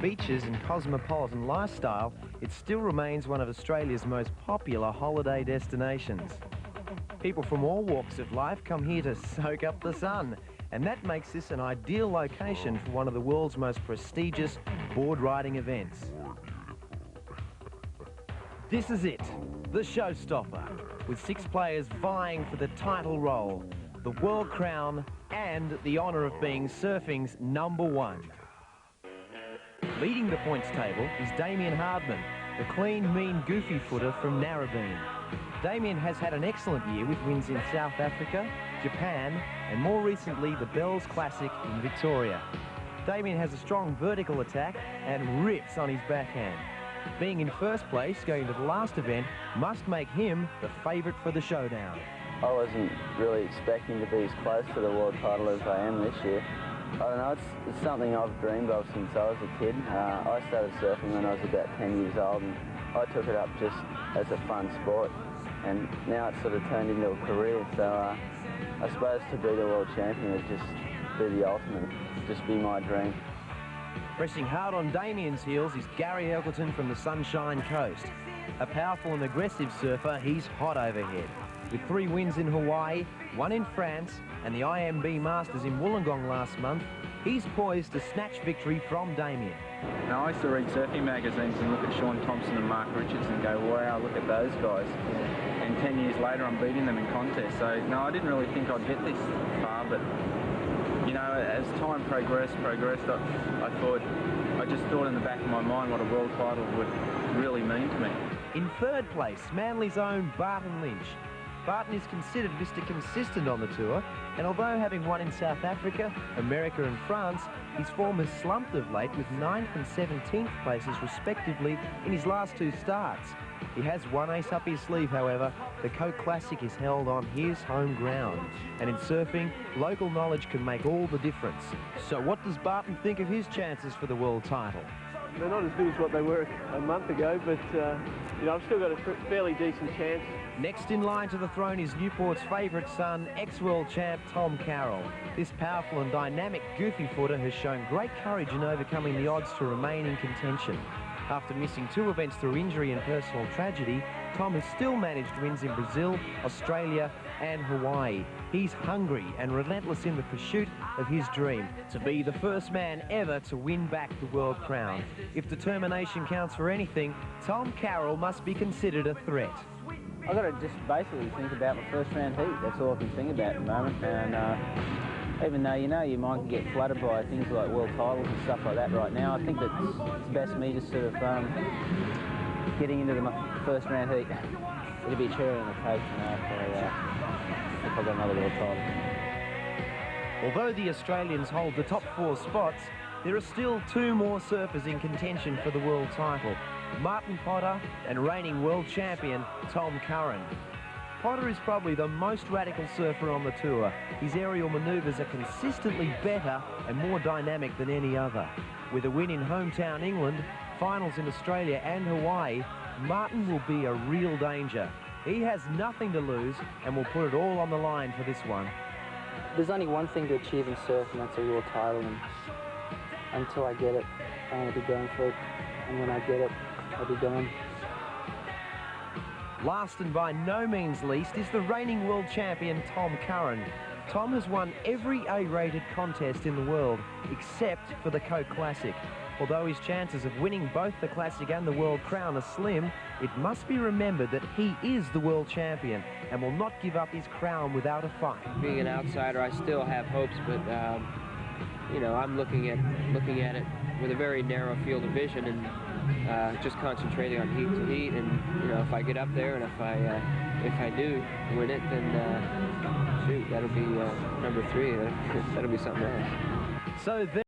beaches and cosmopolitan lifestyle, it still remains one of Australia's most popular holiday destinations. People from all walks of life come here to soak up the sun, and that makes this an ideal location for one of the world's most prestigious board riding events. This is it, the showstopper, with 6 players vying for the title role, the World Crown, and the honour of being surfing's #1. Leading the points table is Damien Hardman, the clean, mean, goofy footer from Narrabeen. Damien has had an excellent year with wins in South Africa, Japan, and more recently the Bells Classic in Victoria. Damien has a strong vertical attack and rips on his backhand. Being in first place going to the last event must make him the favourite for the showdown. I wasn't really expecting to be as close to the world title as I am this year. I don't know, it's something I've dreamed of since I was a kid. I started surfing when I was about 10 years old, and I took it up just as a fun sport, and now it's sort of turned into a career. So I suppose to be the world champion would just be the ultimate, just be my dream. Pressing hard on Damien's heels is Gary Elkerton from the Sunshine Coast. A powerful and aggressive surfer, he's hot overhead. With 3 wins in Hawaii, 1 in France, and the IMB Masters in Wollongong last month, he's poised to snatch victory from Damien. Now, I used to read surfing magazines and look at Sean Thompson and Mark Richards and go, wow, look at those guys. And 10 years later, I'm beating them in contests. So, no, I didn't really think I'd get this far, but, you know, as time progressed, I just thought in the back of my mind what a world title would really mean to me. In third place, Manly's own Barton Lynch. Barton is considered Mr. Consistent on the tour, and although having won in South Africa, America and France, his form has slumped of late with 9th and 17th places respectively in his last 2 starts. He has one ace up his sleeve, however. The Coke Classic is held on his home ground, and in surfing, local knowledge can make all the difference. So what does Barton think of his chances for the world title? They're not as good as what they were a month ago, but you know, I've still got a fairly decent chance. Next in line to the throne is Newport's favourite son, ex-world champ Tom Carroll. This powerful and dynamic goofy footer has shown great courage in overcoming the odds to remain in contention. After missing 2 events through injury and personal tragedy, Tom has still managed wins in Brazil, Australia and Hawaii. He's hungry and relentless in the pursuit of his dream, to be the first man ever to win back the world crown. If determination counts for anything, Tom Carroll must be considered a threat. I've got to just basically think about my first round heat. That's all I can think about at the moment. And even though, you know, your mind can get flooded by things like world titles and stuff like that right now, I think that it's best me just sort of getting into the first round heat. It'll be a cherry on the cake, you know, if I got another world title. Although the Australians hold the top 4 spots, there are still 2 more surfers in contention for the world title. Martin Potter and reigning world champion Tom Curren. Potter is probably the most radical surfer on the tour. His aerial manoeuvres are consistently better and more dynamic than any other. With a win in hometown England, finals in Australia and Hawaii, Martin will be a real danger. He has nothing to lose and will put it all on the line for this one. There's only one thing to achieve in surf, and that's a world title. And until I get it, I want to be going for it. And when I get it, I'll be going. Last and by no means least is the reigning world champion Tom Curren. Tom has won every A-rated contest in the world, except for the Coke Classic. Although his chances of winning both the Classic and the World Crown are slim, it must be remembered that he is the world champion and will not give up his crown without a fight. Being an outsider, I still have hopes, but you know, I'm looking at it with a very narrow field of vision and just concentrating on heat to heat. And you know, if I get up there and if I do win it, then shoot, that'll be number 3. That'll be something else. So